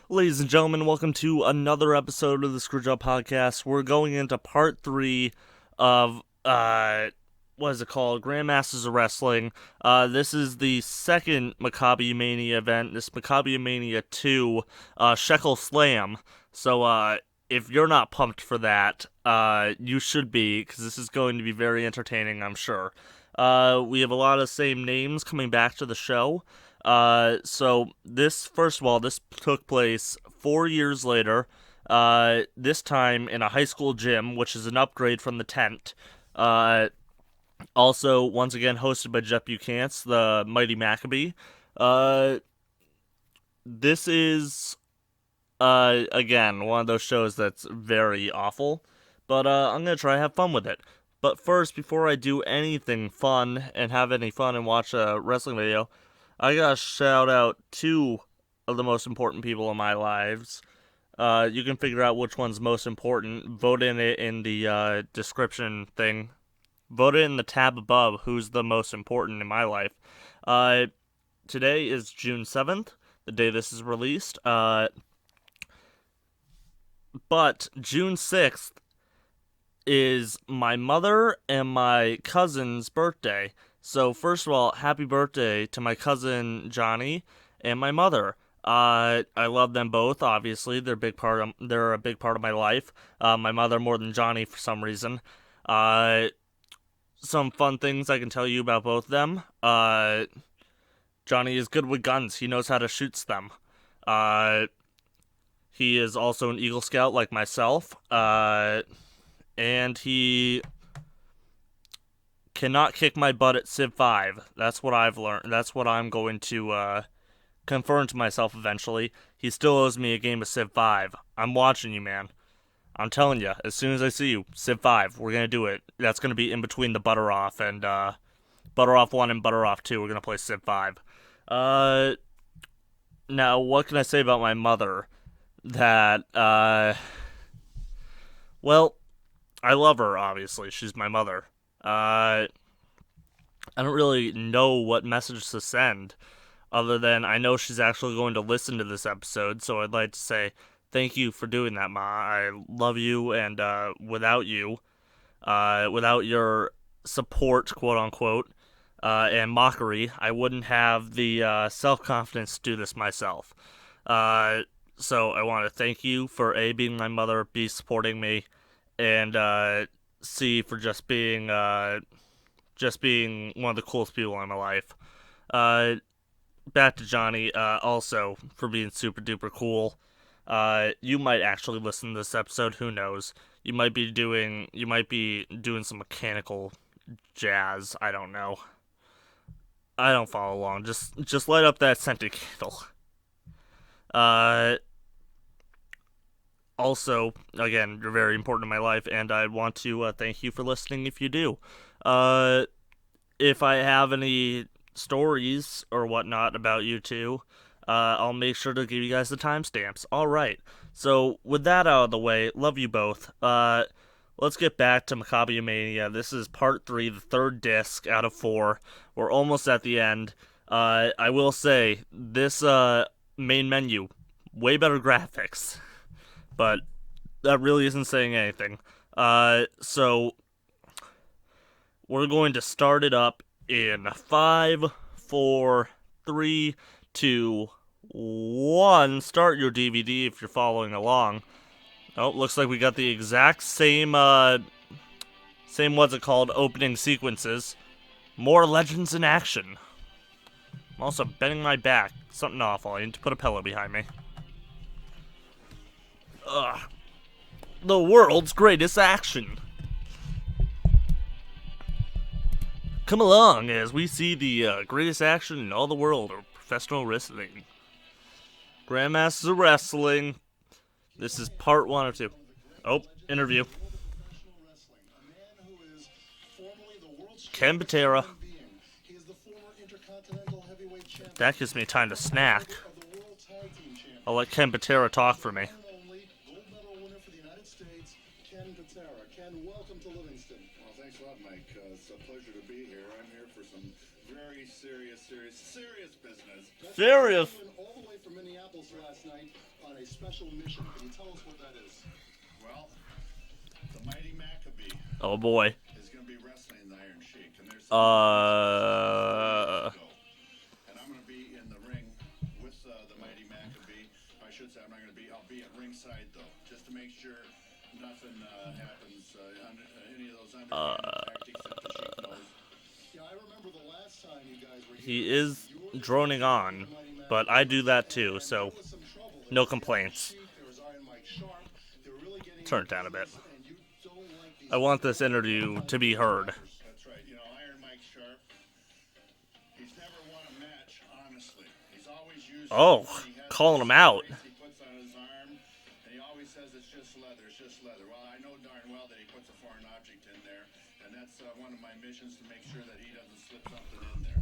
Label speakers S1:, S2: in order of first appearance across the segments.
S1: Ladies and gentlemen, welcome to another episode of the Screwjob podcast. We're going into part 3 of, what is it called? Grandmasters of Wrestling. This is the second Maccabi Mania event. This Maccabi Mania 2, Shekel Slam. So, if you're not pumped for that, you should be, because this is going to be very entertaining, I'm sure. We have a lot of same names coming back to the show. So this, first of all, this took place 4 years later, this time in a high school gym, which is an upgrade from the tent. Also, once again, hosted by Jeff Buchanan, the Mighty Maccabee. Uh, this is, again, one of those shows that's very awful, but, I'm gonna try to have fun with it. But first, before I do anything fun and have any fun and watch a wrestling video, I gotta shout out two of the most important people in my lives. You can figure out which one's most important. Vote in it in the description thing. Vote it in the tab above who's the most important in my life. Uh, Today is June 7th, the day this is released. But June 6th is my mother and my cousin's birthday. So first of all, happy birthday to my cousin Johnny and my mother. I love them both. Obviously, they're a big part of my life. My mother more than Johnny for some reason. Some fun things I can tell you about both of them. Johnny is good with guns. He knows how to shoot them. He is also an Eagle Scout like myself. And he cannot kick my butt at Civ 5. That's what I've learned. That's what I'm going to confirm to myself eventually. He still owes me a game of Civ 5. I'm watching you, man. I'm telling you, as soon as I see you, Civ 5, we're going to do it. That's going to be in between the Butter Off and Butter Off 1 and Butter Off 2. We're going to play Civ 5. Now, what can I say about my mother? That, well, I love her, obviously. She's my mother. I don't really know what message to send, other than I know she's actually going to listen to this episode, so I'd like to say thank you for doing that, Ma. I love you, and without you, without your support, quote unquote, and mockery, I wouldn't have the self confidence to do this myself. So I want to thank you for A, being my mother, B, supporting me, and C, for just being one of the coolest people in my life. Back to Johnny, also for being super duper cool. You might actually listen to this episode. Who knows? You might be doing some mechanical jazz. I don't know. I don't follow along. Just light up that scented candle. Uh, Also, again, you're very important in my life, and I want to thank you for listening if you do. Uh, if I have any stories or whatnot about you two, I'll make sure to give you guys the timestamps. Alright, so with that out of the way, love you both. Let's get back to Maccabi Mania. This is part 3, the third disc out of 4. We're almost at the end. I will say, this main menu, way better graphics. But that really isn't saying anything. So we're going to start it up in 5, 4, 3, 2, 1. Start your DVD if you're following along. Oh, looks like we got the exact same what's it called, opening sequences. More legends in action. I'm also bending my back. Something awful. I need to put a pillow behind me. Ugh. The world's greatest action. Come along as we see the greatest action in all the world of professional wrestling. Grandmasters of Wrestling. This is part 1 or 2. Oh, interview. Ken Patera. That gives me time to snack. I'll let Ken Patera talk for me.
S2: Ken, welcome to Livingston. Well, thanks a lot, Mike. It's a pleasure to be here. I'm here for some very serious business.
S1: Serious.
S2: All the way from Minneapolis last night on a special mission. Can you tell us what that is? Well, the Mighty Maccabee
S1: Oh boy.
S2: is going to be wrestling the Iron Sheik, and there's
S1: Uh.
S2: and I'm going to be in the ring with the Mighty Maccabee. I should say I'm not going to be. I'll be at ringside though, just to make sure nothing happens. Any of those underhanded tactics that the Sheik knows. Yeah, I remember the last time you guys were here.
S1: He is droning on, but I do that too, so no complaints. Turn it down a bit. I want this interview to be heard.
S2: That's right. You know, Iron Mike Sharp, he's never won a match, honestly. He's always used
S1: Oh, calling him out.
S2: he puts on his arm, and he always says it's just leather, it's just leather. Well, I know darn well that he puts a foreign object in there, and that's one of my missions, to make sure that he doesn't slip something in there.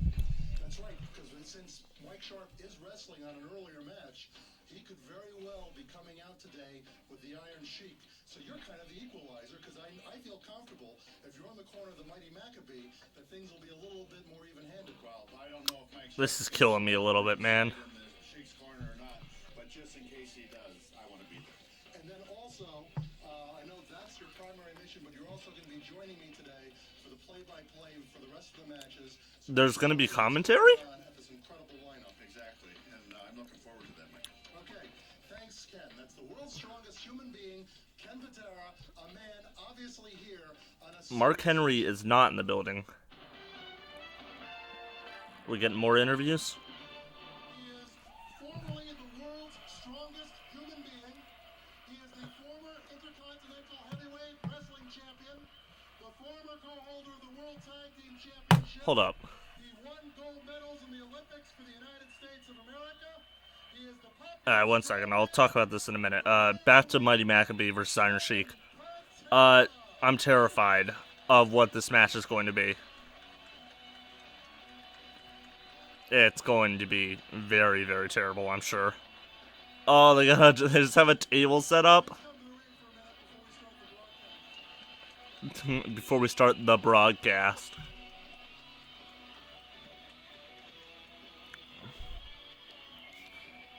S2: That's right, because since Mike Sharp is wrestling on an earlier match, he could very well be coming out today with the Iron Sheik. So you're kind of the equalizer, because I feel comfortable if you're on the corner of the Mighty Maccabee that things will be a little bit more even-handed. Well, I don't know if Mike
S1: This is killing me a little bit, man.
S2: in the Sheik's corner or not, but just in case he does, I want to be there. And then also, I know that's your primary mission, but you're also going to be joining me today for the play-by-play for the rest of the matches. So
S1: There's gonna be commentary?
S2: at this incredible lineup, exactly, and I'm looking forward to that, Mike. Okay, thanks, Ken. That's the world's strongest human being, Ken Patera, a man obviously here on a...
S1: Mark Henry is not in the building. We getting more interviews?
S2: He is formerly the world's strongest human being. He is the former Intercontinental Heavyweight Wrestling Champion, the former co-holder of the World Tag Team Championship.
S1: Hold up.
S2: He won gold medals in the Olympics for the United States of America. He is the
S1: Alright, one second. I'll talk about this in a minute. Back to Mighty Maccabee versus Iron Sheik. I'm terrified of what this match is going to be. It's going to be very, very terrible, I'm sure. Oh, they just have a table set up before we start the broadcast.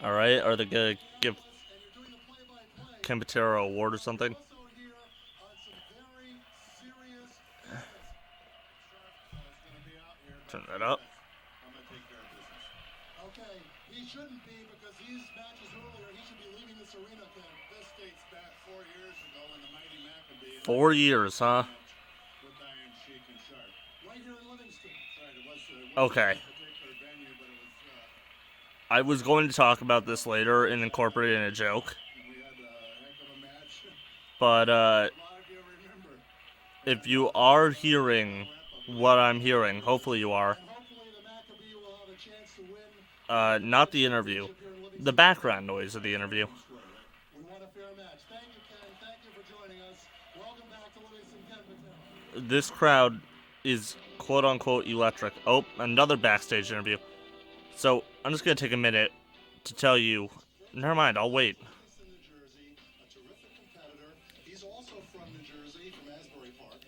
S1: Alright, are they gonna give Ken Patera an award or something? Turn that up.
S2: Okay, he shouldn't be, because these matches earlier, he should be leaving this arena, Ken. This dates back 4 years ago when the Mighty Maccabee...
S1: 4 years, huh?
S2: ...with Iron Sheik and Sharp. Right here in Livingston. Right, it was
S1: Okay.
S2: a particular venue, but it was...
S1: I was going to talk about this later and incorporate it in a joke,
S2: we had a heck of a match.
S1: but
S2: A lot of you remember.
S1: if you are hearing what I'm hearing, hopefully you are,
S2: And hopefully the Maccabee will have a chance to win.
S1: not the interview, the background noise of the interview.
S2: We want a fair match. Thank you, Ken. Thank you for joining us. Welcome back to Livingston, Ken Patera.
S1: This crowd is quote-unquote electric. Oh, another backstage interview. So, I'm just going to take a minute to tell you, never mind, I'll wait.
S2: Livingston, New Jersey, a terrific competitor. He's also from New Jersey, from Asbury Park,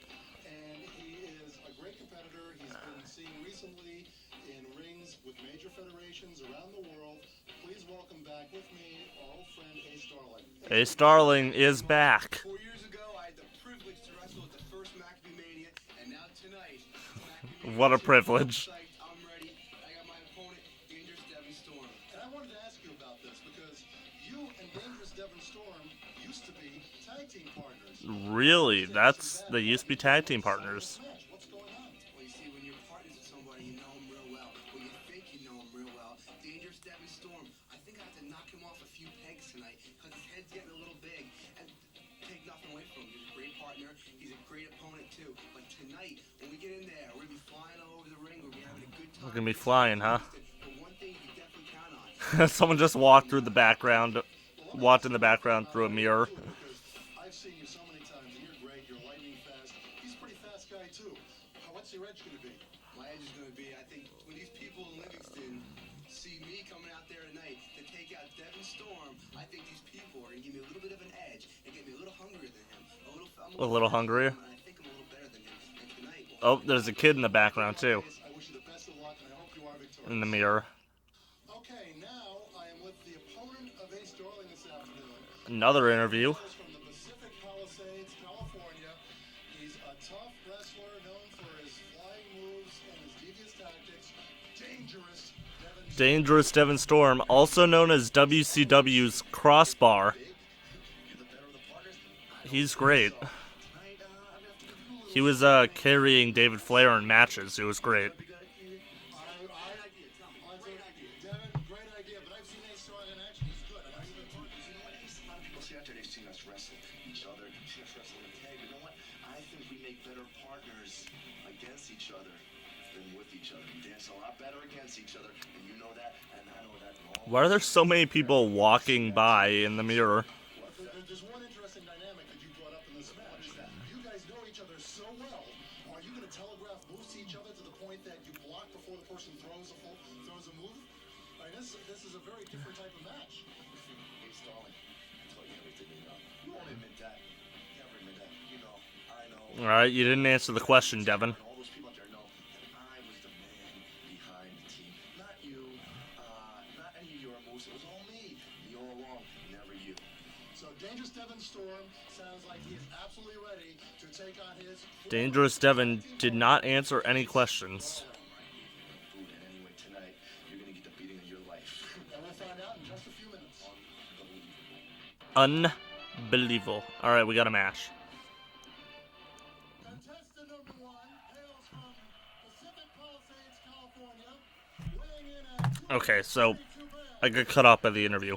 S2: and he is a great competitor. He's been seen recently in rings with major federations around the world. Please welcome back with me our old friend Ace Starling.
S1: Ace Starling is back.
S3: 4 years ago, I had the privilege to wrestle at the first Maccabee Mania, and now tonight, Maccabee
S1: What a
S3: Mania.
S1: privilege.
S3: I'm psyched, I'm ready. I got my opponent, Dangerous Devin Storm.
S2: And I wanted to ask you about this because you and Dangerous Devin Storm used to be tag team partners.
S1: Really? They used to be tag team partners.
S2: What's going on?
S3: Well, you see, when you're partners with somebody, you know him real well. When you think you know him real well. Dangerous Devin Storm, I think I have to knock him off a few pegs tonight, because his head's getting a little big. And take nothing away from him. He's a great partner. He's a great opponent, too. But tonight, when we get in there, we're going to be flying all over the ring. We're going to be having a good time.
S1: We're gonna be flying, huh?
S3: But one thing you can definitely count on.
S1: Someone just walked through the background, walked in the background through a mirror.
S2: Because I've seen you so many times and you're great. You're lightning fast. He's a pretty fast guy too. What's your edge going to be?
S3: My edge is going to be, I think, when these people in Livingston see me coming out there tonight to take out Devin Storm, I think these people are going to give me a little bit of an edge and get me a little hungrier than him. I'm
S1: A little hungrier?
S3: And I think I'm a little better than him. And tonight,
S1: Oh, there's a kid in the background too.
S2: I wish you the best of luck.
S1: in the mirror.
S2: Okay, now I am with the opponent of Ace Darling this afternoon.
S1: Another interview.
S2: He hails from the Pacific Palisades, California. He's a tough wrestler known for his flying moves and his devious tactics.
S1: Dangerous Devon Storm, also known as WCW's Crossbar. He's great. He was carrying David Flair in matches. It was great.
S2: Great idea, but I've seen Ace Strong in action. He's good. A lot of people see out there, they've seen us wrestle each other, see us wrestle in a tag. You know what? I think we make better partners against each other than with each other. We dance a lot better against each other, and you know that, and I know that.
S1: Why are there so many people walking by in the mirror?
S2: There's one interesting dynamic that you brought up in this match. You guys know each other so well. Are you going to telegraph moves to each other to the point that you block before the person throws a move? I mean, this is a very different type of match. Hey, Stalling, I told you everything you know. You won't admit that. You never admit that. You know, I know.
S1: Alright, you didn't answer the question, Devin.
S2: All those people out there know that I was the man behind the team. Not you. Not any of your moves. It was all me. Me all along. Never you. So Dangerous Devon Storm sounds like he is absolutely ready to take on his...
S1: Dangerous Devon did not answer any questions.
S2: Food, and anyway, tonight, you're going to get the beating of your life. And we'll find out in just a few minutes.
S1: Unbelievable. Alright, we got a match.
S2: Contestant number 1 hails from Pacific Palisades, California, weighing in at
S1: Okay, so I got cut off by the interview.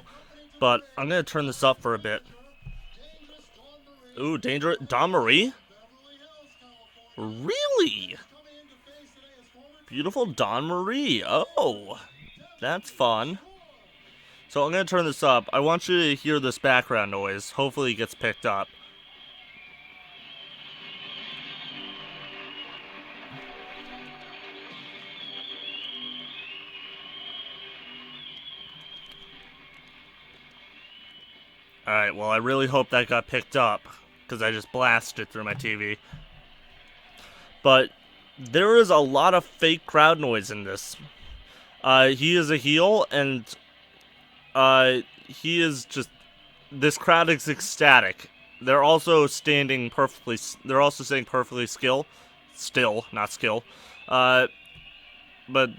S1: But I'm going to turn this up for a bit. Ooh, Dangerous Dawn Marie? Really? Beautiful Dawn Marie. Oh, that's fun. So I'm going to turn this up. I want you to hear this background noise. Hopefully it gets picked up. Alright, well I really hope that got picked up, because I just blasted it through my TV. But there is a lot of fake crowd noise in this. He is a heel, and he is just... This crowd is ecstatic. They're also standing perfectly... They're also saying perfectly still, not skill. But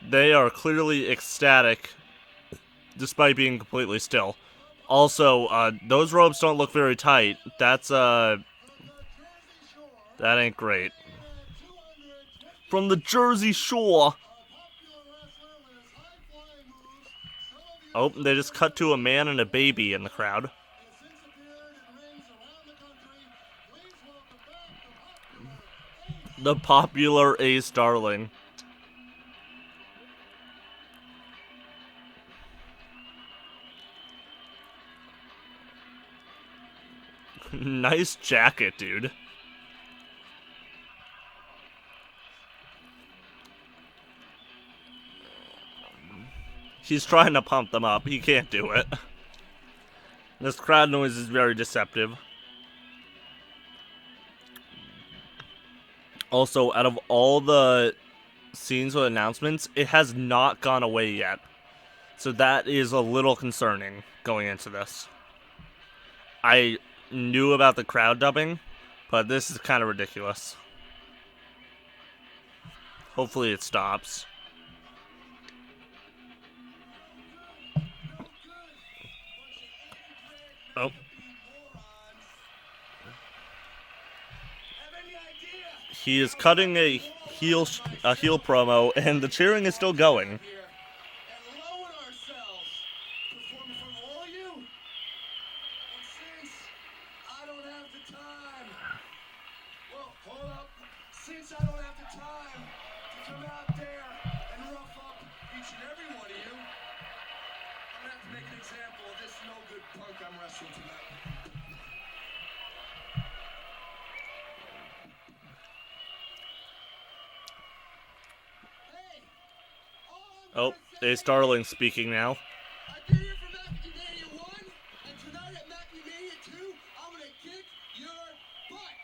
S1: they are clearly ecstatic, despite being completely still. Also, those ropes don't look very tight. That's, that ain't great. From the Jersey Shore. Oh, they just cut to a man and a baby in the crowd. The popular Ace Darling. Nice jacket, dude. He's trying to pump them up. He can't do it. This crowd noise is very deceptive. Also, out of all the scenes with announcements, it has not gone away yet. So that is a little concerning going into this. I knew about the crowd dubbing, but this is kind of ridiculous. Hopefully it stops. Oh. He is cutting a heel promo, and the cheering is still going.
S3: Since I don't have the time to come out there and rough up each and every one of you, I'm gonna have to make an example of this no-good punk I'm wrestling tonight.
S1: Oh, Ace Darling speaking now.
S3: I've been here for Mackie 1, and tonight at Mackie 2, I'm gonna kick your butt.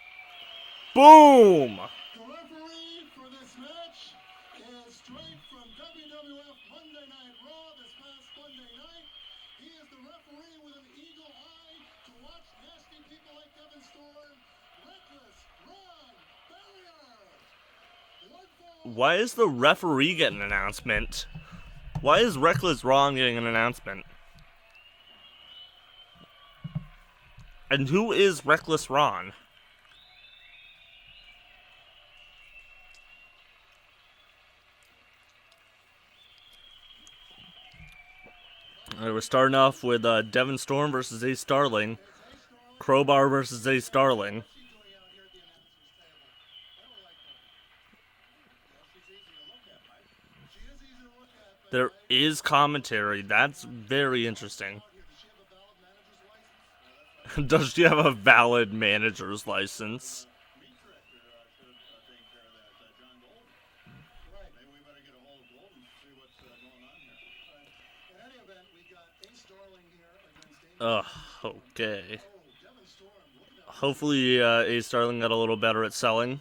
S1: Boom!
S2: The referee for this match is straight from WWF
S1: Why is the referee getting an announcement? Why is Reckless Ron getting an announcement? And who is Reckless Ron? We're starting off with Devon Storm versus Ace Starling. Crowbar versus Ace Starling. There is commentary. That's very interesting. Does she have a valid manager's license? Ugh, okay. Hopefully, Ace Starling got a little better at selling.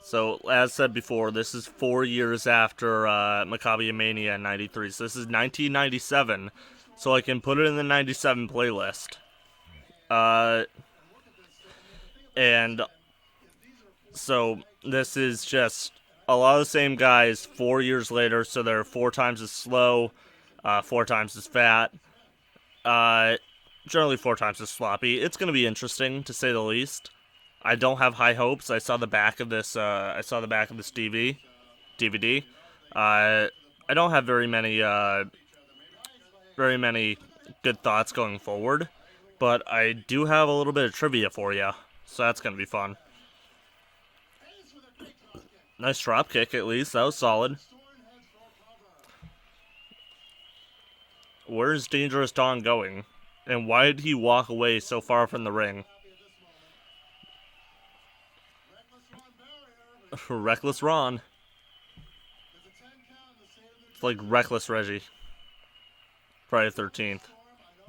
S1: So, as said before, this is 4 years after Maccabi Mania in 93. So, this is 1997. So, I can put it in the 97 playlist. And so, this is just a lot of the same guys 4 years later. So, they're 4 times as slow, 4 times as fat, generally 4 times as sloppy. It's going to be interesting, to say the least. I don't have high hopes. I saw the back of this. DVD. I don't have very many good thoughts going forward, but I do have a little bit of trivia for you, so that's gonna be fun. Nice drop kick, at least. That was solid. Where's Dangerous Dawn going? And why did he walk away so far from the ring? Reckless Ron. It's like Reckless Reggie. Friday the 13th.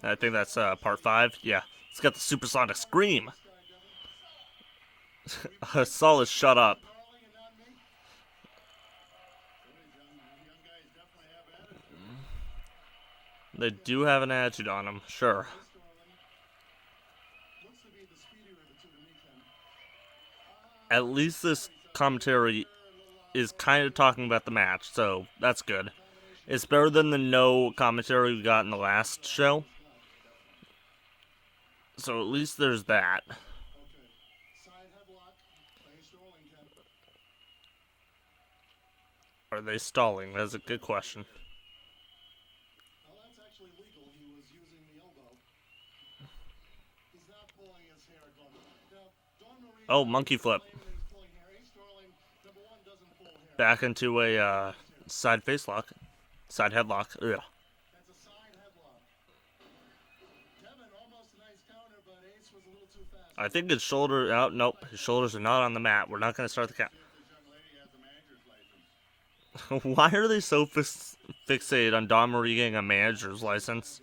S1: I think that's part 5. Yeah. It's got the supersonic scream. A solid shut up. They do have an attitude on them, sure. At least this commentary is kind of talking about the match, so that's good. It's better than the no commentary we got in the last show. So at least there's that. Are they stalling? That's a good question. Oh, monkey flip. Back into a side face lock. Side headlock. Ugh. I think his shoulder out. Nope, his shoulders are not on the mat. We're not going to start the count. Why are they so fixated on Dawn Marie getting a manager's license?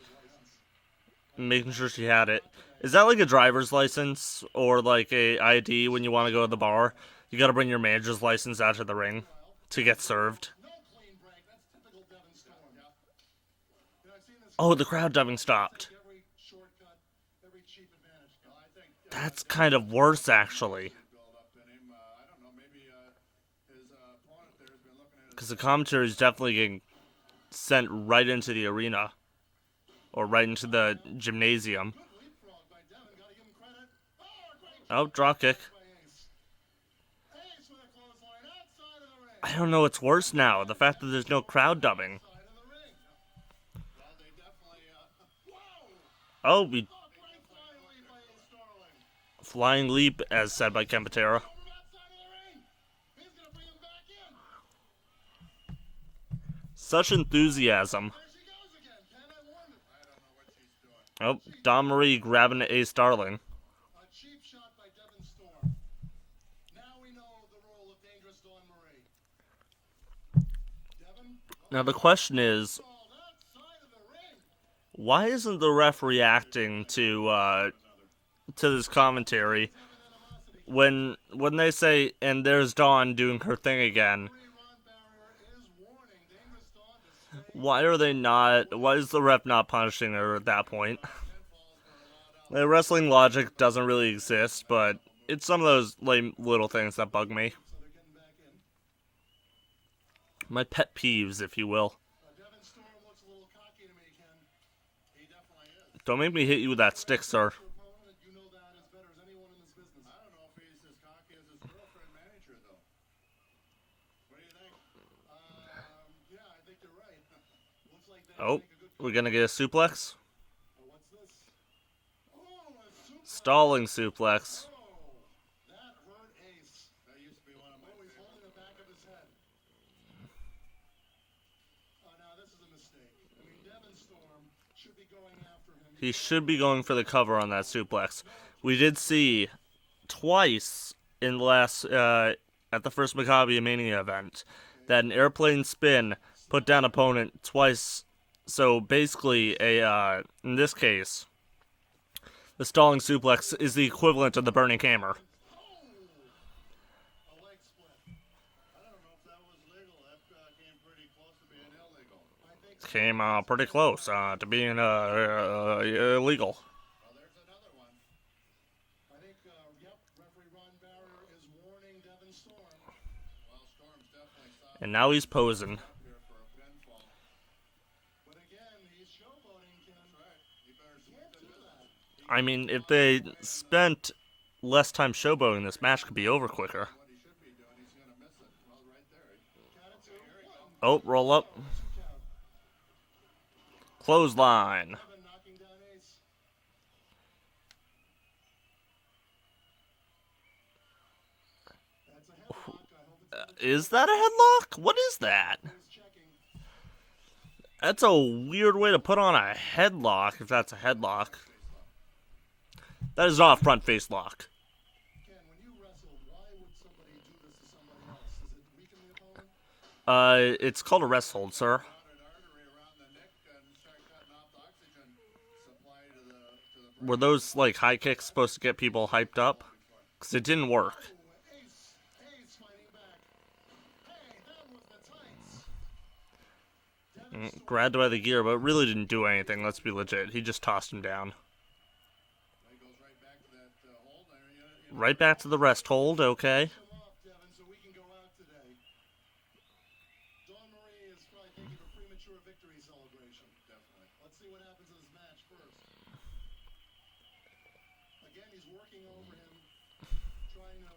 S1: Making sure she had it. Is that like a driver's license or like a ID when you want to go to the bar? You got to bring your manager's license out to the ring to get served. Oh, the crowd dubbing stopped. That's kind of worse, actually. Because the commentary is definitely getting sent right into the arena. Or right into the gymnasium. Oh, drop kick. I don't know what's worse now. The fact that there's no crowd dubbing. Oh, we... Flying leap, as said by Kempatera. Such enthusiasm. Oh, Dawn Marie grabbing Ace Starling. Now the question is, why isn't the ref reacting to this commentary when they say, and there's Dawn doing her thing again? Why are they not? Why is the ref not punishing her at that point? The wrestling logic doesn't really exist, but it's some of those lame little things that bug me.
S2: So they're getting back in.
S1: My pet peeves, if you will.
S2: Devin Storm looks a little cocky to me, Ken. He definitely is.
S1: Don't make me hit you with that stick, sir.
S2: Your opponent, you know that as better as anyone in this business. I don't know if he's as cocky as his girlfriend manager, though. What do you think? Yeah, I think you're right. Looks like they
S1: Oh,
S2: make a good.
S1: we're gonna get a suplex?
S2: What's this? Oh, a super.
S1: Stalling suplex.
S2: Oh, that hurt Ace. That used to be one of my. Oh, he's holding the back of his head. Oh, now this is a mistake. I mean, Devin Storm should be going after him.
S1: He should be going for the cover on that suplex. We did see twice in the last, at the first Maccabi Mania event, that an airplane spin put down opponent twice. So basically, in this case, the stalling suplex is the equivalent of the burning hammer.
S2: A leg split. I don't know if that was legal. That came pretty close to being illegal. I think.
S1: Came pretty close to being illegal.
S2: Oh, there's another one. I think, yep, referee Ron Barrier is warning Devin Storm. Well, Storm's definitely stopped
S1: And now he's posing.
S2: here for a pinfall. But again, he's showboating, Ken. That's right. He better can't do that.
S1: I mean, if they spent less time showboating, this match could be over quicker.
S2: What he should be doing, he's going to miss it. Well, right there. Count it two. Here he goes.
S1: Oh, roll up.
S2: Count.
S1: Clothesline.
S2: Devin knocking down Ace. That's a headlock. I hope it's
S1: Is that a headlock? What is that?
S2: checking.
S1: That's a weird way to put on a headlock, if that's a headlock. That is not a front face lock.
S2: Ken, when you wrestle, why would somebody do this to somebody else? Does it weaken the opponent?
S1: It's called a rest hold, sir.
S2: An artery around the neck and start cutting off the oxygen supply to the brain.
S1: Were those, like, high kicks supposed to get people hyped up? Because it didn't work.
S2: Ace fighting back. Hey, that was the tights.
S1: Grabbed by the gear, but it really didn't do anything, let's be legit. He just tossed him down.
S2: He goes right back to that hold there.
S1: Right back to the rest hold, okay.
S2: Come off, Devin, so we can go out today. Dawn Marie is probably thinking of a premature victory celebration. Definitely. Let's see what happens in this match first. Again, he's working over him, trying to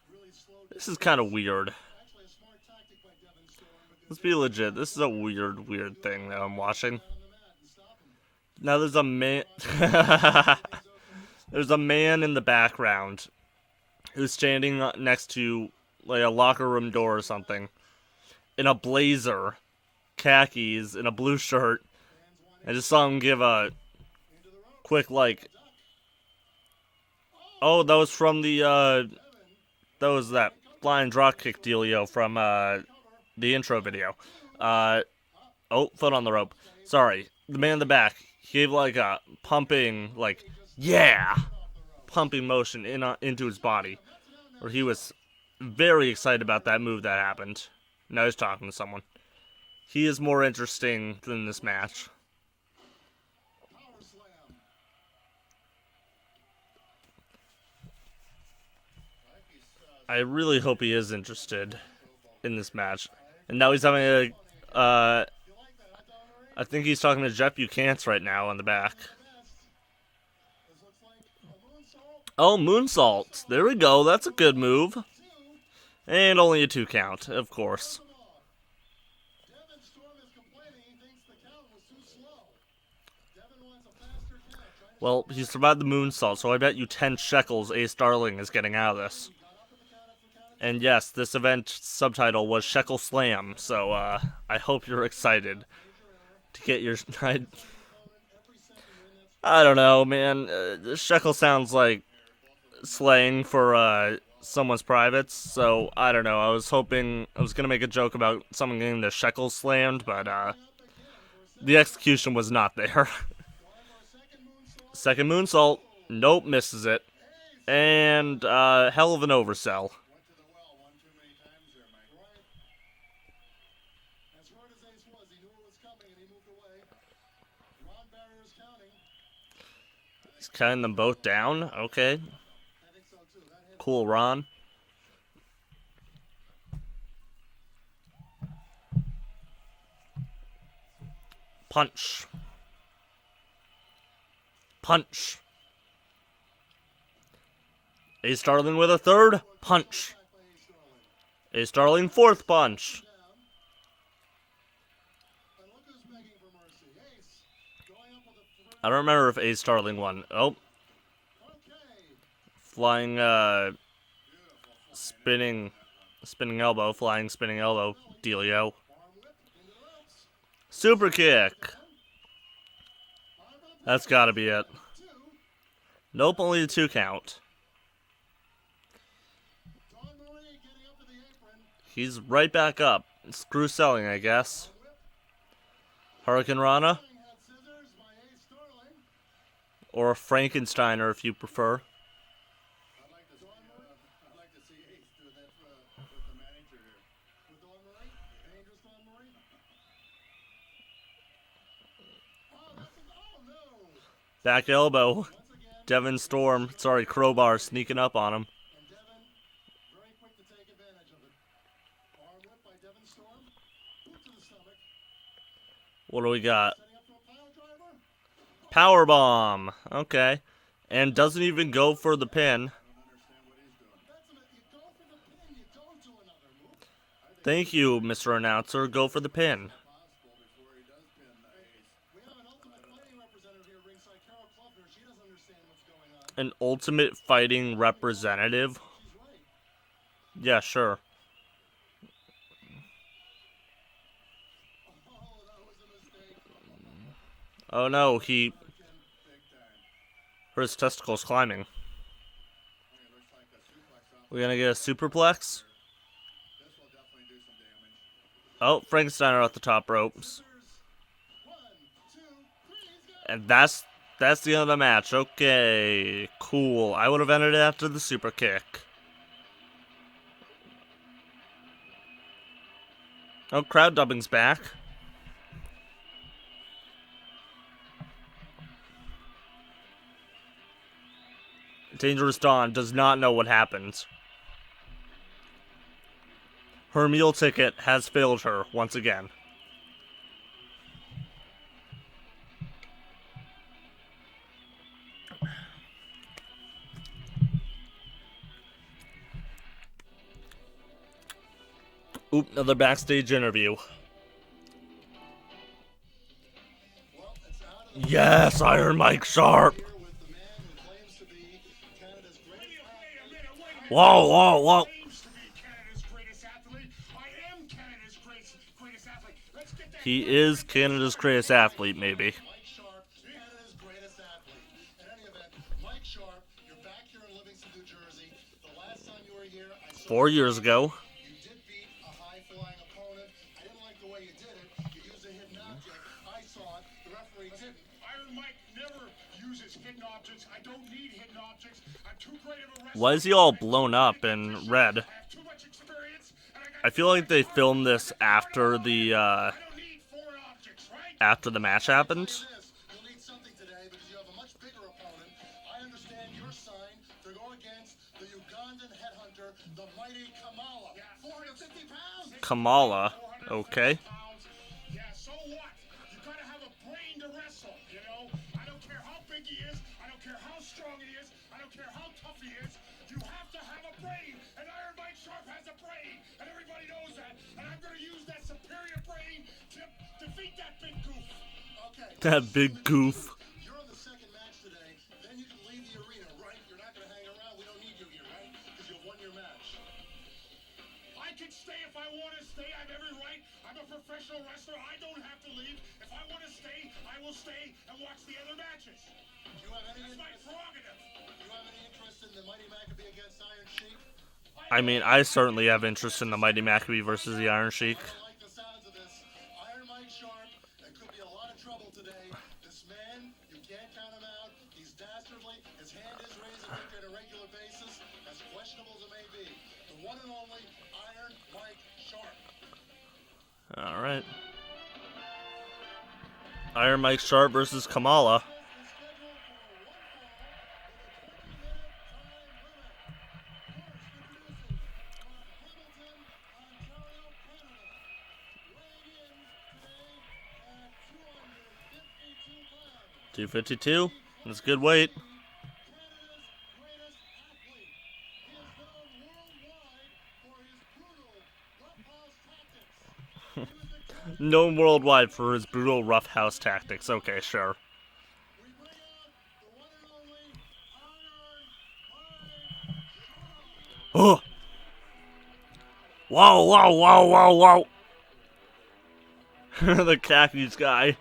S2: really slow down.
S1: This is kind of weird.
S2: Actually, a smart tactic by Devin Storm because
S1: Let's be legit. This is a weird thing that I'm watching.
S2: on the mat and stop him.
S1: Now there's a man. There's a man in the background who's standing next to like a locker room door or something, in a blazer, khakis, in a blue shirt. I just saw him give a quick like. Oh, that was from the that was that flying drop kick dealio from the intro video. Oh, foot on the rope. Sorry, the man in the back. He gave like a pumping, like, yeah, pumping motion into his body, where he was very excited about that move that happened. Now he's talking to someone. He is more interesting than this match.
S2: Power slam.
S1: I really hope he is interested in this match. And now he's having a, I think he's talking to Jeff Buchanan right now on the back.
S2: This looks like a moonsault.
S1: Oh, moonsault. There we go. That's a good move. And only a 2 count, of course.
S2: Devin Storm is complaining. He thinks the count was too slow. Devin wants a faster count. Trying to
S1: Well, he survived the moonsault, so I bet you 10 shekels Ace Darling is getting out of this. And yes, this event subtitle was Shekel Slam, so I hope you're excited to get your... I don't know, man. Shekel sounds like slang for someone's privates, so I don't know. I was hoping... I was going to make a joke about someone getting the Shekel slammed, but the execution was not there. Second moonsault. Nope, misses it. And hell of an oversell.
S2: went to the well one too many times there, Mike. Right. As hard as Ace was, he knew it was coming and he moved away. Ron Barrier's counting.
S1: He's cutting them both down. Okay. Cool, Ron. Punch. Punch. Ace Starling with a third punch. Ace Starling fourth punch. I don't remember if Ace Starling won. Oh. Flying, spinning elbow, flying spinning elbow, dealio. Super kick. That's gotta be it. Nope, only the 2 count. He's right back up. Screw selling, I guess. Hurricane Rana. Or a Frankensteiner if you prefer.
S2: I'd like to see Ace do that with the manager here. With Dawn Marie? Dangerous Dawn Marie? Oh, no!
S1: Back elbow. Devin Storm, sorry, Crowbar sneaking up on him.
S2: And Devin, very quick to take advantage of it. Arm whip by Devin Storm. Boot to the stomach.
S1: What do we got?
S2: Setting up for a pile driver.
S1: Power bomb. Okay. And doesn't even go for the pin.
S2: You go for the pin, you don't do another move.
S1: Thank you, Mr. Announcer. Go for the pin.
S2: Possible before he does pin Ace. We have an Ultimate Fighting representative here ringside, Carol Klubner. She doesn't understand what's going on.
S1: An Ultimate Fighting representative?
S2: She's right.
S1: Yeah, sure.
S2: Oh, that was a mistake.
S1: Oh no,
S2: Big time.
S1: his testicles climbing.
S2: Okay, looks like a suplex off.
S1: We gonna get a superplex?
S2: This will definitely do some damage.
S1: Oh, Frankensteiner at the top ropes.
S2: One, two, three, he's got
S1: And that's the end of the match. Okay, cool. I would have ended it after the super kick. Oh, crowd dubbing's back. Dangerous Dawn does not know what happened. Her meal ticket has failed her once again. Oop, another backstage interview.
S2: Well, it's out of the
S1: Yes, Iron Mike Sharp.
S2: here with the man who claims to be Canada's greatest athlete.
S1: Whoa, whoa, whoa.
S2: Claims to be Canada's greatest athlete. I am Canada's greatest athlete. Let's get that
S1: He is Canada's greatest athlete, maybe.
S2: Mike Sharp, Canada's greatest athlete. In any event, Mike Sharp, you're back here in Livingston, New Jersey. The last time you were here, I saw
S1: 4 years ago.
S2: you did beat a high-flying opponent. I didn't like the way you did it. You used a hidden object. I saw it. The referee didn't. Iron Mike never uses hidden objects. I don't need hidden objects. I'm too great of a wrestler.
S1: Why is he all blown up and red?
S2: I have too much experience, and I got
S1: I feel like they filmed this after the
S2: I don't need foreign objects, right?
S1: after the match happened.
S2: You'll need something today because you have a much bigger opponent. I understand you're signed to go against the Ugandan headhunter, the mighty Kamala. 450 pounds.
S1: Kamala. Okay.
S2: Pounds. Yeah, so what? You gotta have a brain to wrestle, you know? I don't care how big he is. I don't care how strong he is. I don't care how tough he is. You have to have a brain. And Iron Mike Sharp has a brain. And everybody knows that. And I'm gonna use that superior brain to defeat that big goof. Okay.
S1: That big goof.
S2: You're on the second match today. Then you can leave the arena, right? You're not gonna hang around. We don't need you here, right? Because you've won your match. I can stay if I want to stay. I have every right. I'm a professional wrestler. I don't have to leave. If I want to stay, I will stay and watch the other matches. Do you have any That's my prerogative. Do you have any interest in the Mighty Maccabee against Iron Sheik?
S1: I mean, I certainly have interest in the Mighty Maccabee versus the Iron Sheik.
S2: I like the sounds of this. Iron Mike Sharp, there could be a lot of trouble today. This man, you can't count him out. He's dastardly. His hand is raised on a regular basis, as questionable as it may be. The one and only Iron Mike Sharp.
S1: All right. Iron Mike Sharp versus Kamala. 252. That's a good weight. Known worldwide for his brutal roughhouse tactics. Okay, sure. Oh! Whoa, whoa, whoa, whoa, whoa! The khakis guy.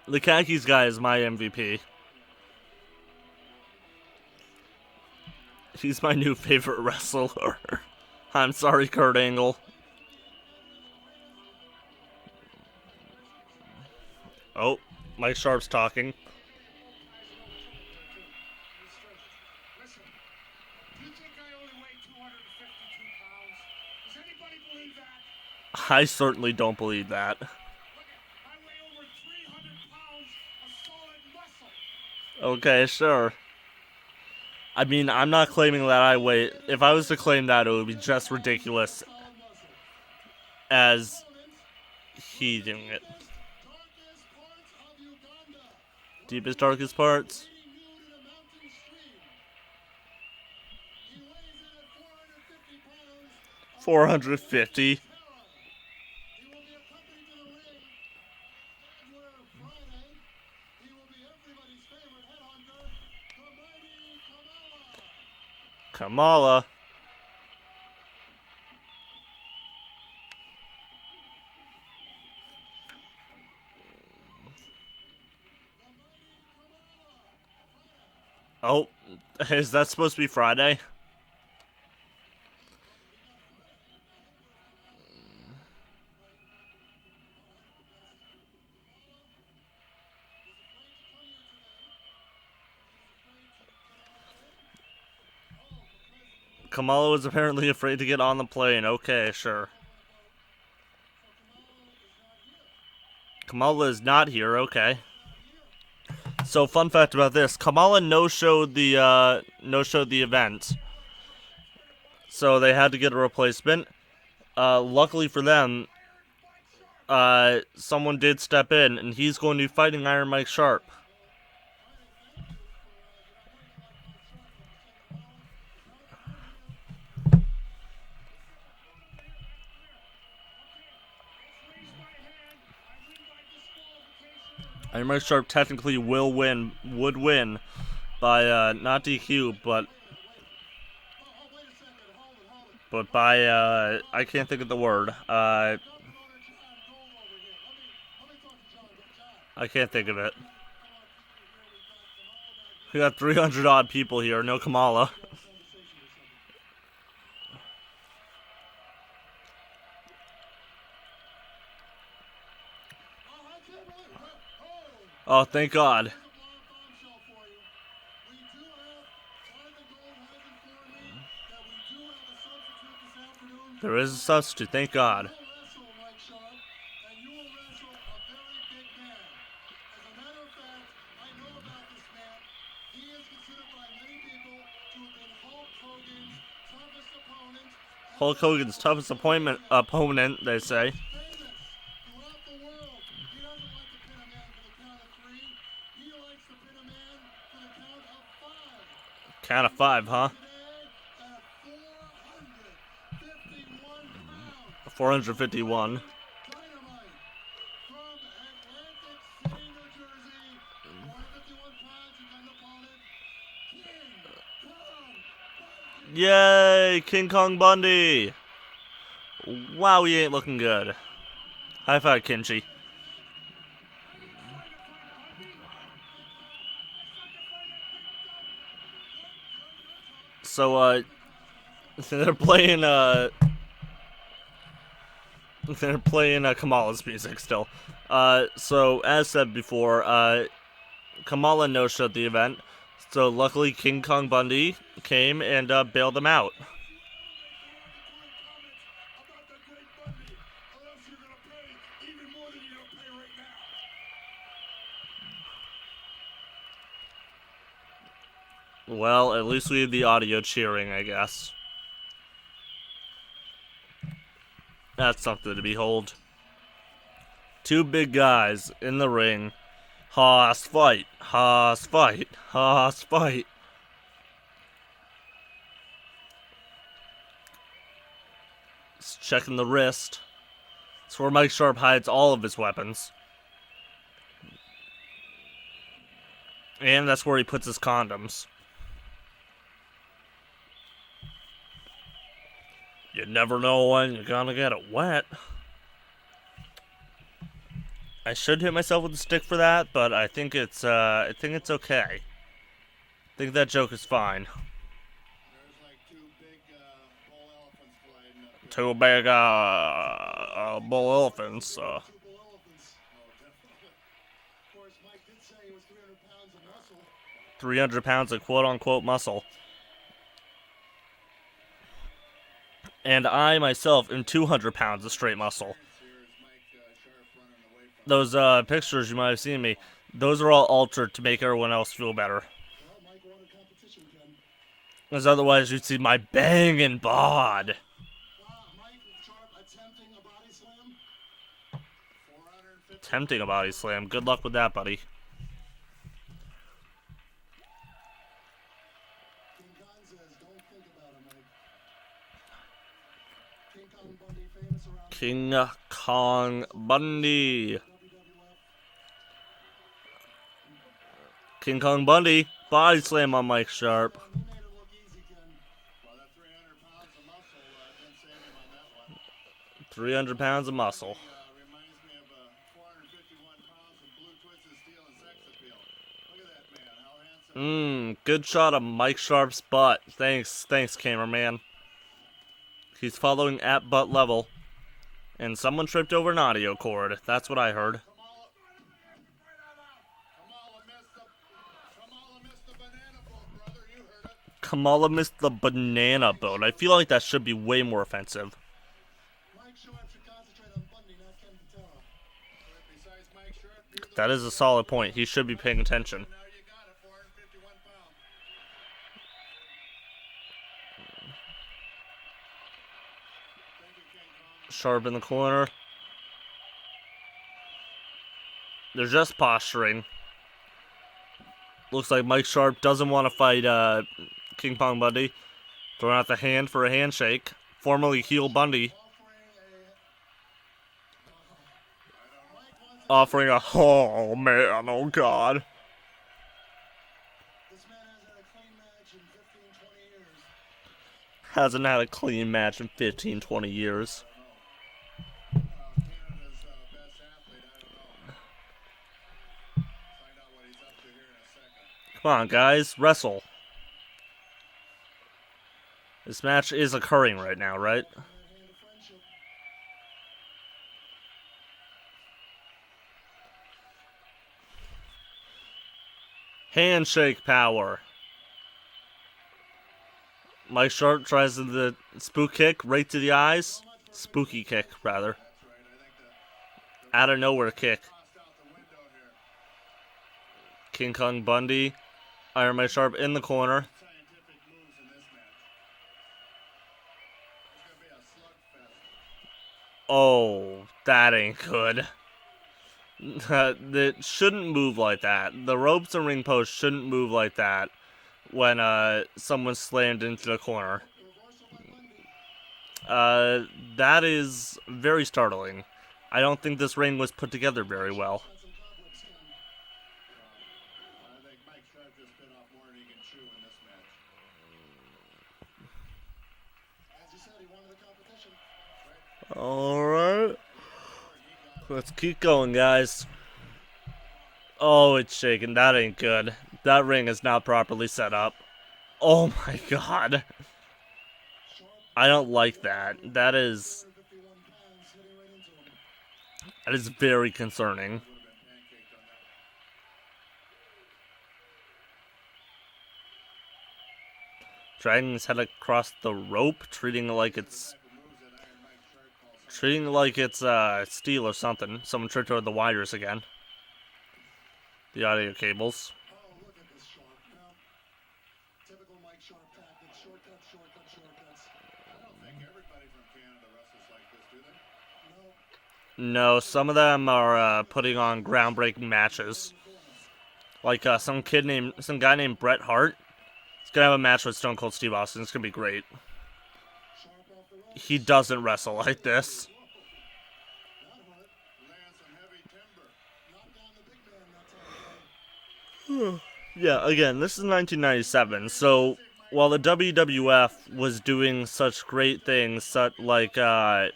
S1: The khakis guy is my MVP. He's my new favorite wrestler. I'm sorry, Kurt Angle. Oh, Mike Sharp's talking.
S2: Listen, you think I only weigh 252 pounds? Does anybody believe that?
S1: I certainly don't believe that.
S2: Look, I weigh over 300 pounds of solid muscle.
S1: Okay, sure. I mean, I'm not claiming that I weigh. If I was to claim that, it would be just ridiculous as he doing it. Deepest, darkest parts. 450. Kamala. Oh, is that supposed to be Friday? Kamala was apparently afraid to get on the plane. Okay, sure. Kamala is not here. Okay. So, fun fact about this: Kamala no-showed the event, so they had to get a replacement. Luckily for them, someone did step in, and he's going to be fighting Iron Mike Sharp. Iron Mike Sharp technically would win by not DQ, but by I can't think of the word. I can't think of it. We got 300 odd people here. No Kamala. Oh, thank God. There is a substitute, thank God. Hulk Hogan's toughest opponent, they say. Count of 5, huh? 451. Yay, King Kong Bundy! Wow, he ain't looking good. High five, Kinchi. So, they're playing Kamala's music still. So as said before, Kamala no-showed the event. So luckily King Kong Bundy came and bailed them out. Well, at least we have the audio cheering, I guess. That's something to behold. Two big guys in the ring. Hoss fight. Hoss fight. Hoss fight. Just checking the wrist. It's where Mike Sharp hides all of his weapons. And that's where he puts his condoms. You never know when you're gonna get it wet. I should hit myself with a stick for that, but I think it's okay. I think that joke is fine.
S2: There's like two big bull elephants colliding up here.
S1: Two big bull elephants.
S3: Two bull elephants.
S2: Oh, definitely.
S3: Of course, Mike did say he was 300 pounds of muscle.
S1: 300 pounds of quote-unquote muscle. And I, myself, am 200 pounds of straight muscle.
S2: Here is Mike Sharp running away from
S1: Those pictures you might have seen me, those are all altered to make everyone else feel better.
S3: Well, Mike wanted competition, Ken.
S1: Because otherwise you'd see my banging bod.
S3: Wow, Mike Sharp attempting a body slam.
S2: 450.
S1: Tempting a body slam. Good luck with that, buddy.
S3: King Kong says, don't think about it, Mike. King Kong Bundy, famous around
S1: King Kong Bundy.
S3: WWF.
S1: King Kong Bundy. Body slam on Mike Sharp.
S3: He made it look easy, Ken.
S2: Well, that 300 pounds of muscle didn't save him on that one.
S1: 300 pounds of muscle.
S2: Reminds me of 451 pounds of blue twisted steel and sex appeal. Look at that man, how handsome.
S1: Good shot of Mike Sharp's butt. Thanks, cameraman. He's following at butt level. And someone tripped over an audio cord. That's what I heard.
S2: Kamala missed the banana boat, brother. You heard it.
S1: Kamala missed the banana boat. I feel like that should be way more offensive.
S3: Mike Sharp should concentrate on Bundy, not Ken Patera.
S2: Besides Mike Sharp, you're the
S1: That is a solid point. He should be paying attention.
S2: now you got it, 451 pounds. Thank you, King Kong.
S1: Sharp in the corner. They're just posturing. Looks like Mike Sharp doesn't want to fight King Kong Bundy. Throwing out the hand for a handshake. Formerly heel Bundy. Offering a, oh man, oh god.
S3: This man has had a clean match in 15, 20 years.
S1: Hasn't had a clean match in 15, 20 years.
S2: Canada's best athlete, I don't know. Find out what he's up to here in a second.
S1: Come on, guys, wrestle. This match is occurring right now, right?
S3: Hand of friendship.
S1: Handshake power. Mike Sharp tries the spook kick right to the eyes. Spooky kick, rather.
S2: That's right. I think the
S1: Out of nowhere kick.
S2: tossed out the window here.
S1: King Kong Bundy. Iron Mike Sharp in the corner.
S2: Scientific moves in this match. It's gonna be a slugfest.
S1: Oh, that ain't good. It shouldn't move like that. The ropes and ring post shouldn't move like that when someone's slammed into the corner. That is very startling. I don't think this ring was put together very well.
S3: Got some cobwebs, Ken.
S2: I think Mike Sharp just bit off more than he can chew in this match.
S3: As you said, he wanted the competition.
S1: Alright. Let's keep going, guys. Oh, it's shaking. That ain't good. That ring is not properly set up. Oh my god. I don't like that. That is
S3: 51 pounds hitting right into him.
S1: that is very concerning.
S2: Would have been pancaked on that.
S1: Dragging his head across the rope, treating it like it's
S2: Type of moves that Iron Mike Sharp calls
S1: steel or something. Someone tripped over the wires again. The audio cables.
S3: Oh, look at this Sharp. You know, typical Mike Sharp tactics. Shortcuts, shortcuts, shortcuts.
S2: I don't think everybody from Canada wrestles like this, do they?
S3: No.
S1: No, some of them are putting on groundbreaking matches. Like some guy named Bret Hart. He's gonna have a match with Stone Cold Steve Austin. It's gonna be great. He doesn't wrestle like this. Yeah, again, this is 1997, so while the WWF was doing such great things, such like the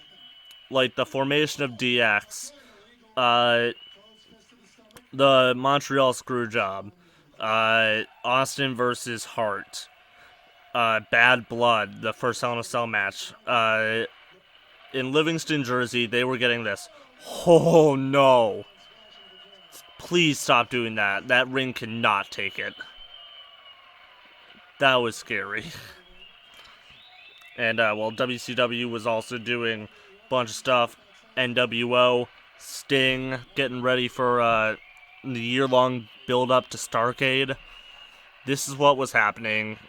S1: formation of DX, uh, the Montreal Screwjob, Austin versus Hart, Bad Blood, the first Hell in a Cell match, in Livingston, Jersey, they were getting this. Oh no! Please stop doing that. That ring cannot take it. That was scary. And while WCW was also doing a bunch of stuff, NWO, Sting, getting ready for the year-long build-up to Starrcade. This is what was happening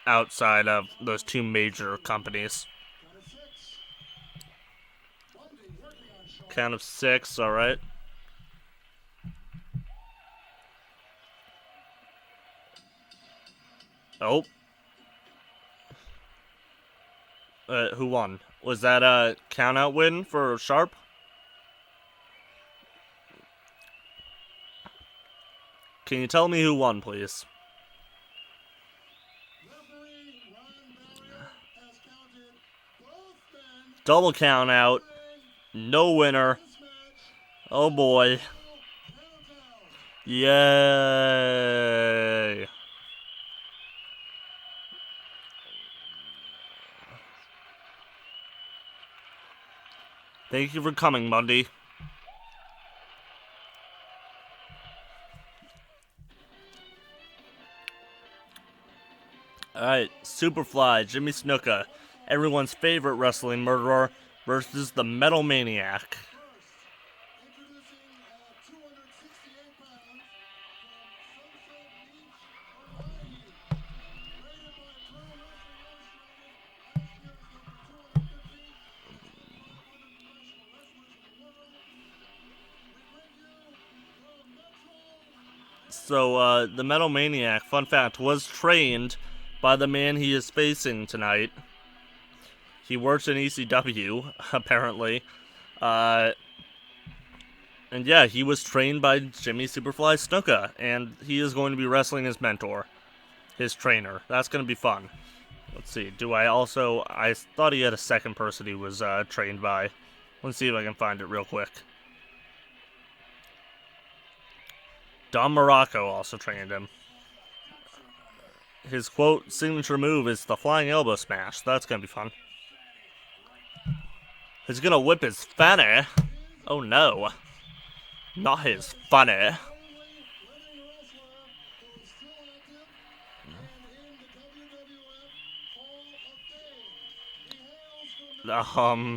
S1: outside of those two major companies. Count of 6, alright. Oh. Who won? Was that a count-out win for Sharp? Can you tell me who won, please? Double count out. No winner. Oh boy. Yay. Thank you for coming, Monday. Alright, Superfly, Jimmy Snuka, everyone's favorite wrestling murderer, versus the Metal Maniac. So, the Metal Maniac, fun fact, was trained by the man he is facing tonight. He works in ECW, apparently. And yeah, he was trained by Jimmy Superfly Snuka, and he is going to be wrestling his mentor, his trainer. That's going to be fun. Let's see, I thought he had a second person he was trained by. Let's see if I can find it real quick. Don Morocco also trained him. His quote signature move is the flying elbow smash. That's gonna be fun. He's gonna whip his fanny. Oh no. Not his funny.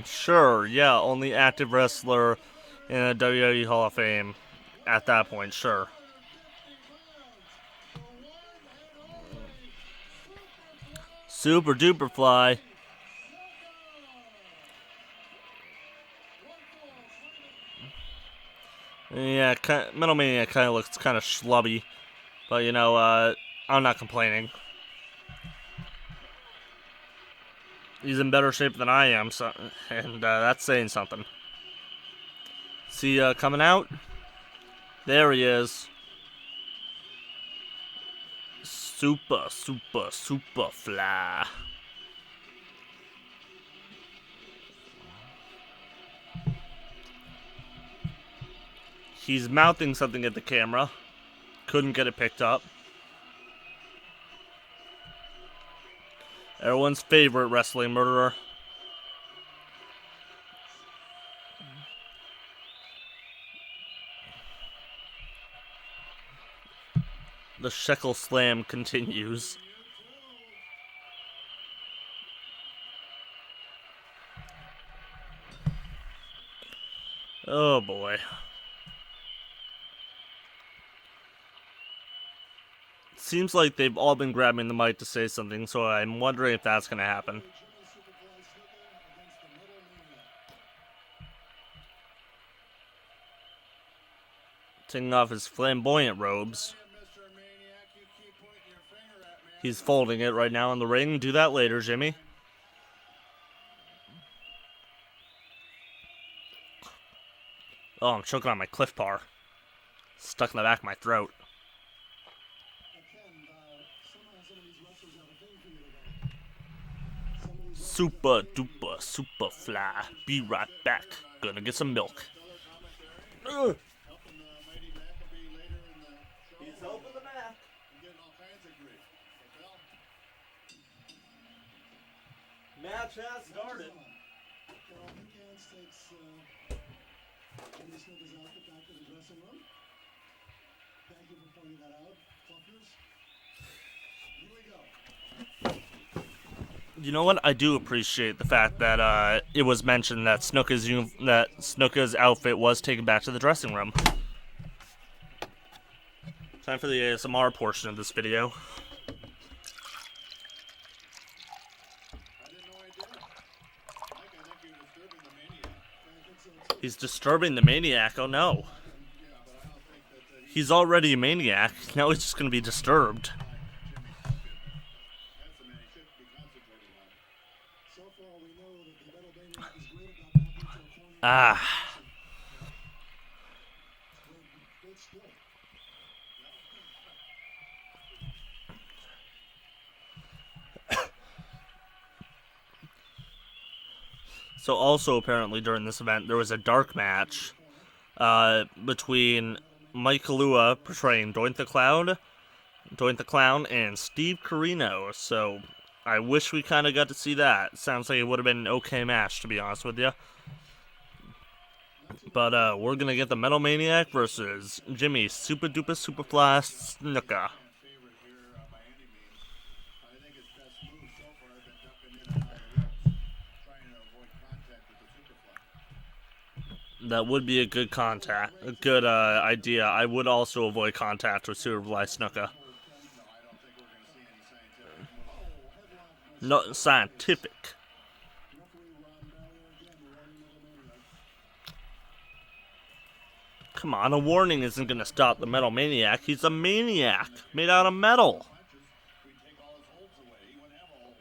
S1: Sure, yeah, only active wrestler in a WWE Hall of Fame at that point, sure. Super duper fly. Yeah, Metal Mania kind of looks kind of schlubby, but I'm not complaining. He's in better shape than I am, so, and that's saying something. See, coming out? There he is. Super, super, super fly. He's mouthing something at the camera. Couldn't get it picked up. Everyone's favorite wrestling murderer. The Shekel Slam continues. Oh boy. Seems like they've all been grabbing the mic to say something, so I'm wondering if that's going to happen. Taking off his flamboyant robes.
S2: Mr. Maniac, you keep pointing your finger at me.
S1: He's folding it right now in the ring. Do that later, Jimmy. Oh, I'm choking on my Cliff Bar. Stuck in the back of my throat. Super duper super fly. Be right back. Gonna get some milk.
S2: Helping the Mighty Maccabee later in the show.
S1: He's helping the Mac.
S2: I'm getting all kinds of grief. Well,
S1: Match has started.
S3: Carol Buchan's takes Jimmy Snuka's outfit back to the dressing room. Thank you for pointing that out, fuckers. Here we go.
S1: You know what? I do appreciate the fact that it was mentioned that Snuka's outfit was taken back to the dressing room. Time for the ASMR portion of this video.
S2: I didn't know I did it. Mike, I think you're disturbing the Maniac. I think so too.
S1: He's disturbing the maniac. Oh no.
S2: Yeah, but I don't think that
S1: He's already a maniac. Now he's just gonna be disturbed.
S2: Jimmy Snuka. That's the man he should be concentrating on.
S3: So far, we know that the Metal Maniac is great about back into a corner.
S1: Ah.
S3: Great skill.
S1: So also apparently during this event there was a dark match between Mike Kalua portraying Doink the Clown, and Steve Corino. So I wish we kind of got to see that. Sounds like it would have been an okay match, to be honest with you. But we're gonna get the Metal Maniac versus Jimmy Super Duper Superfly Snuka.
S2: Favorite here by any means. I think his best move so far has been ducking in and out of the ropes, trying to avoid contact with the Superfly.
S1: That would be a good idea. I would also avoid contact with Superfly Snuka.
S2: No, I don't think we're going to see any scientific moves.
S1: Not scientific. Come on, a warning isn't gonna stop the Metal Maniac. He's a maniac made out of metal.
S2: We'd take all his holds away. He wouldn't have a hold.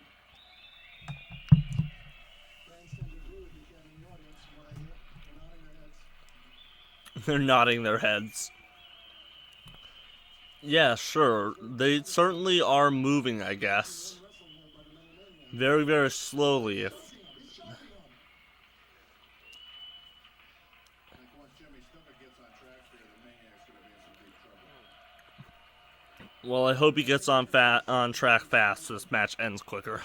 S3: Grandstand agree with you, Kevin, in the audience, from what I hear.
S1: They're
S3: They're nodding their heads.
S1: nodding their heads. Yeah, sure. They certainly are moving, I guess. Very, very slowly.
S2: I think once Jimmy Snuka gets on track here, the Maniac's going to be in some deep trouble.
S1: Well, I hope he gets on track fast so this match ends quicker.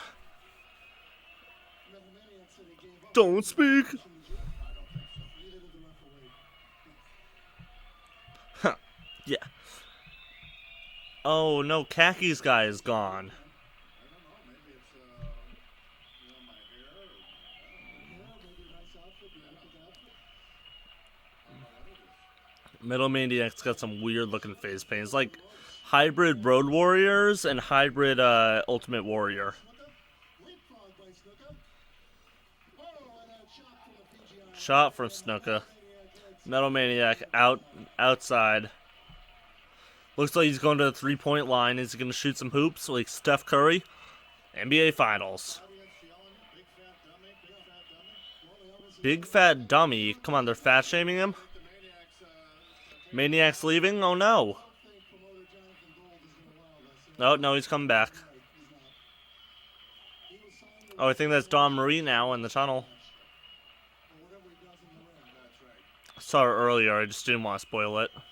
S3: Metal Maniac said he gave up.
S1: Don't speak.
S3: Neither did the referee.
S1: Huh. Yeah. Oh no, Kaki's guy is gone.
S2: I don't know. Maybe it's, my hair or
S3: Yeah, maybe a nice outfit, beautiful outfit.
S2: I don't know what it is.
S1: Metal Maniac's got some weird looking face paint. It's like hybrid Road Warriors and hybrid Ultimate Warrior.
S3: Leapfrog by Snuka. Oh, and a shot from the PGI.
S1: Shot from Snuka. Metal Maniac outside. Looks like he's going to the 3-point line. Is he going to shoot some hoops like Steph Curry? NBA Finals.
S2: Audience yelling, big fat dummy, big fat dummy.
S1: Big fat dummy. Come on, they're fat shaming him.
S2: The Maniac's,
S1: Maniac's leaving? Oh no.
S3: Promoter Jonathan Gold is going to allow this.
S1: Oh no, he's coming back.
S3: He's not. He was signed to
S1: Oh, I think that's Don Marie now in the tunnel.
S3: or whatever he does in the ring.
S2: That's right.
S1: I saw her earlier. I just didn't want to spoil it.
S2: Well,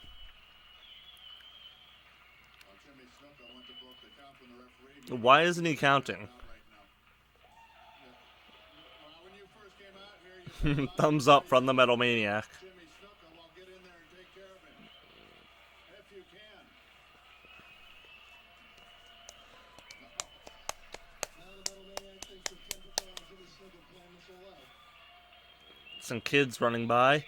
S2: Jimmy Snuka went to book the count from the referee.
S1: Why isn't he counting?
S2: Out right now. Well, when you first came out here, you said,
S1: Thumbs up from the Metal Maniac.
S2: Jimmy Snuka, well, get in there and take care of him. If you can.
S3: Now the Metal Maniac thinks that Ken Bukala and Jimmy Snuka planned this all out.
S1: Some kids running by.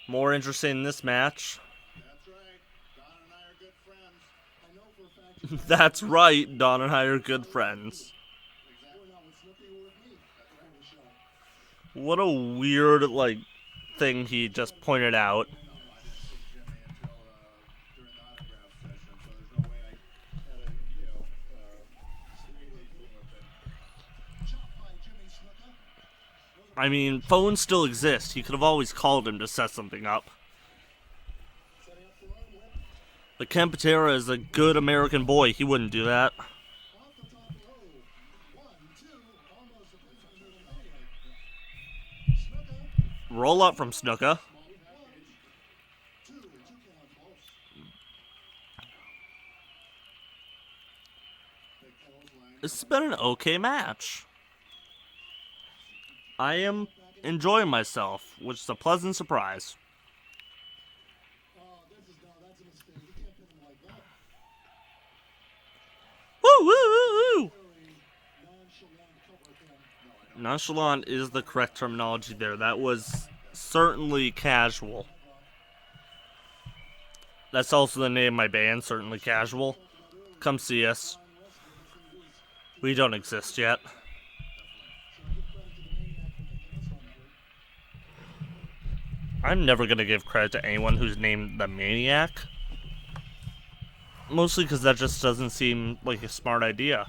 S1: More interesting in this match.
S2: That's right. Don and I are good friends.
S3: I know for a fact you
S1: That's right, Don and I are good friends.
S3: were not with Snuka, you were with me before the show.
S1: What a weird, thing he just pointed out.
S2: No, I didn't see Jimmy until
S1: I mean, phones still exist. You could have always called him to set something up. But Ken Patera is a good American boy. He wouldn't do that. Roll up from Snuka. This has been an okay match. I am enjoying myself, which is a pleasant surprise. Woo, woo, woo, woo. Nonchalant is the correct terminology there. That was certainly casual. That's also the name of my band, Certainly Casual. Come see us. We don't exist yet. I'm never going to give credit to anyone who's named the Maniac. Mostly because that just doesn't seem like a smart idea.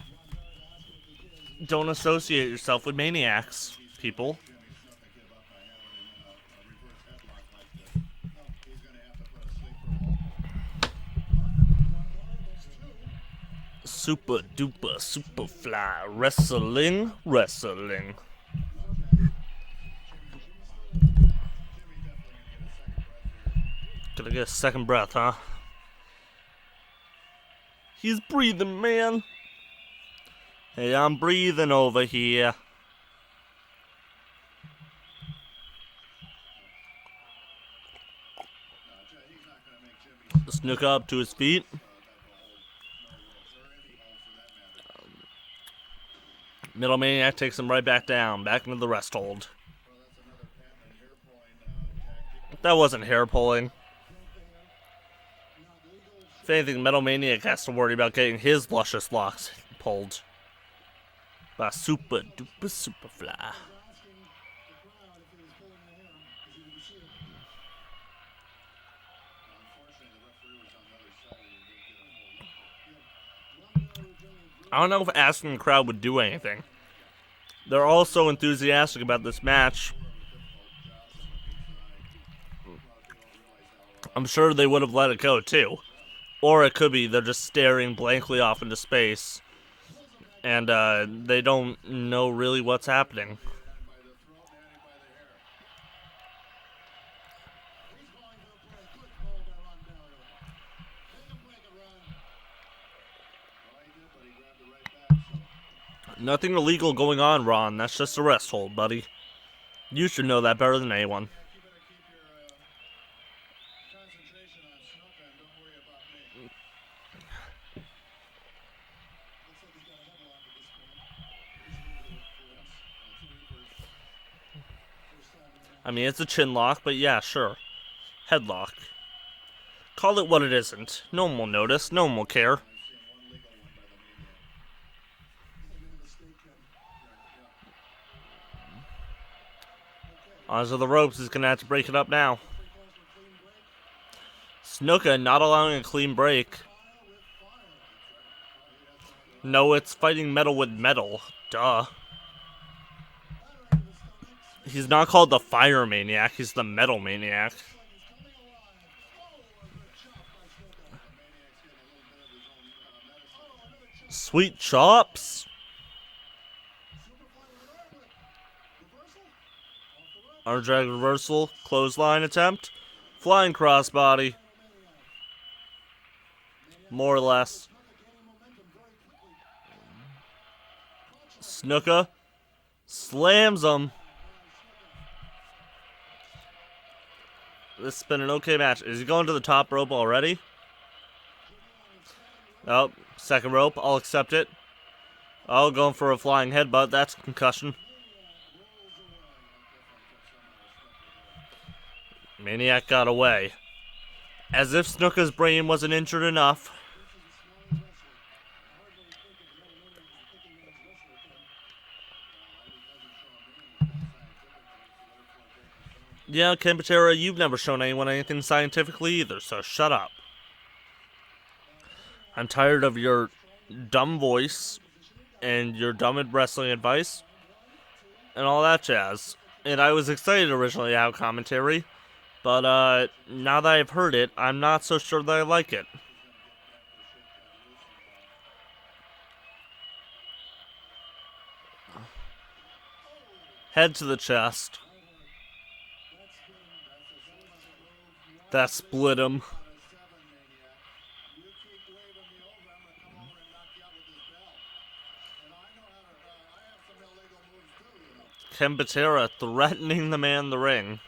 S1: Don't associate yourself with maniacs, people. Super duper super fly wrestling. Gonna get a second breath, huh? He's breathing, man. Hey, I'm breathing over here. Snook up to his feet. Middle Maniac takes him right back down, back into the rest hold. That wasn't hair pulling. If anything, Metal Maniac has to worry about getting his luscious locks pulled by Super Duper Superfly. I don't know if asking the crowd would do anything. They're all so enthusiastic about this match. I'm sure they would have let it go too. Or it could be they're just staring blankly off into space. And they don't know really what's happening. Nothing illegal going on, Ron. That's just a rest hold, buddy. You should know that better than anyone. I mean, it's a chin lock, but yeah, sure. Headlock. Call it what it isn't. No one will notice. No one will care. Onto the ropes. He's going to have to break it up now. Snuka not allowing a clean break. No, it's fighting metal with metal. Duh. He's not called the Fire Maniac. He's the Metal Maniac. Sweet chops. Our drag reversal. Clothesline attempt. Flying crossbody. More or less. Snuka slams him. This has been an okay match. Is he going to the top rope already? Oh, second rope. I'll accept it. Oh, going for a flying headbutt. That's a concussion. Maniac got away. As if Snuka's brain wasn't injured enough. Yeah, Ken Patera, you've never shown anyone anything scientifically either, so shut up. I'm tired of your dumb voice and your dumb wrestling advice and all that jazz. and I was excited originally to have commentary, but now that I've heard it, I'm not so sure that I like it. Head to the chest. That split him. Ken Patera threatening the man in the ring.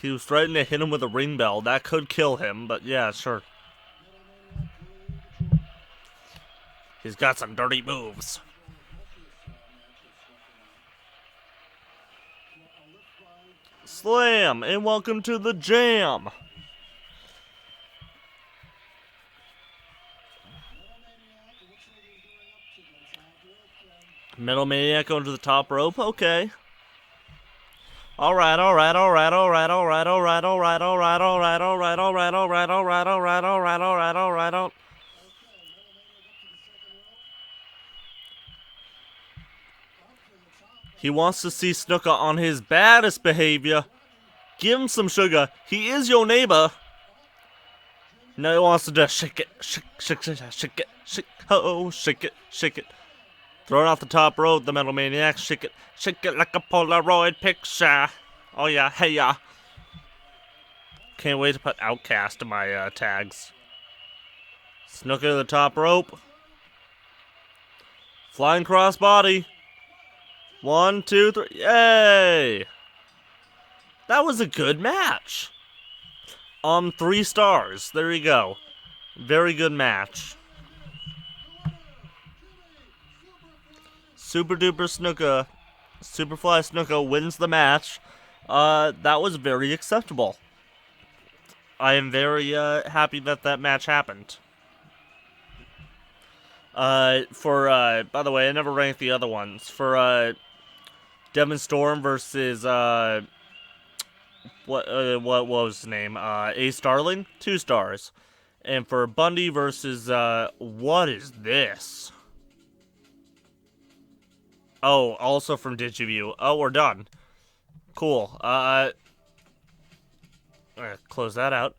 S1: He was threatening to hit him with a ring bell. That could kill him, but yeah, sure. He's got some dirty moves. Slam, and welcome to the jam. Metal Maniac going to the top rope? Okay. Alright. He wants to see Snuka on his baddest behavior. Give him some sugar. He is your neighbor. Now he wants to just shake it. Shake it. Throw it off the top rope, the Metal Maniac. Shake it like a Polaroid picture. Oh yeah, hey ya. Can't wait to put Outcast in my tags. Snuka to the top rope. Flying crossbody. 1, 2, 3. Yay! That was a good match. 3 stars. There you go. Very good match. Super Duper Snuka, Superfly Snuka wins the match. That was very acceptable. I am very happy that match happened. By the way, I never ranked the other ones. For Devon Storm versus what was his name? Ace Starling, 2 stars. And for Bundy versus what is this? Oh, also from DigiView. Oh, we're done. Cool. Close that out.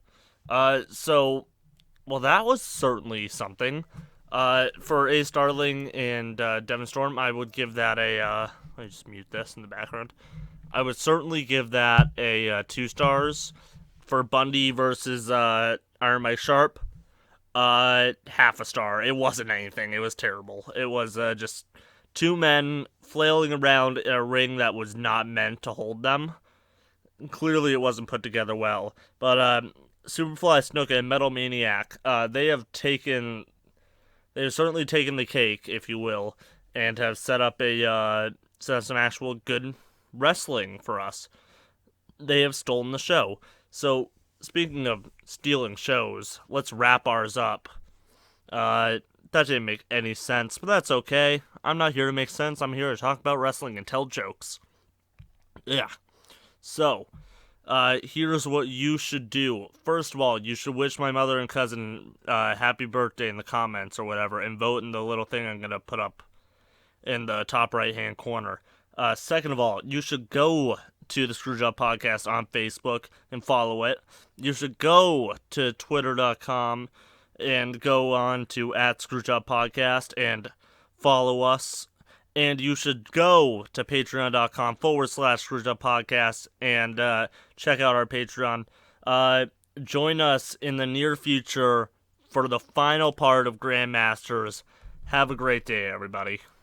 S1: Well, that was certainly something. For A Starling and Devon Storm, I would give that a. Let me just mute this in the background. I would certainly give that a 2 stars. For Bundy versus Iron Mike Sharp, half a star. It wasn't anything. It was terrible. It was just 2 men flailing around in a ring that was not meant to hold them. Clearly, it wasn't put together well. But Superfly Snuka and Metal Maniac, they have certainly taken the cake, if you will, and have set up some actual good wrestling for us. They have stolen the show. So, speaking of stealing shows, let's wrap ours up. That didn't make any sense, but that's okay. I'm not here to make sense. I'm here to talk about wrestling and tell jokes. Yeah. So, here's what you should do. First of all, you should wish my mother and cousin happy birthday in the comments or whatever, and vote in the little thing I'm going to put up in the top right-hand corner. Second of all, you should go to the Screwjob Podcast on Facebook and follow it. You should go to twitter.com and go on to @Screwjob Podcast and follow us. And you should go to patreon.com/Screwjob Podcast and check out our Patreon. Join us in the near future for the final part of Grandmasters. Have a great day, everybody.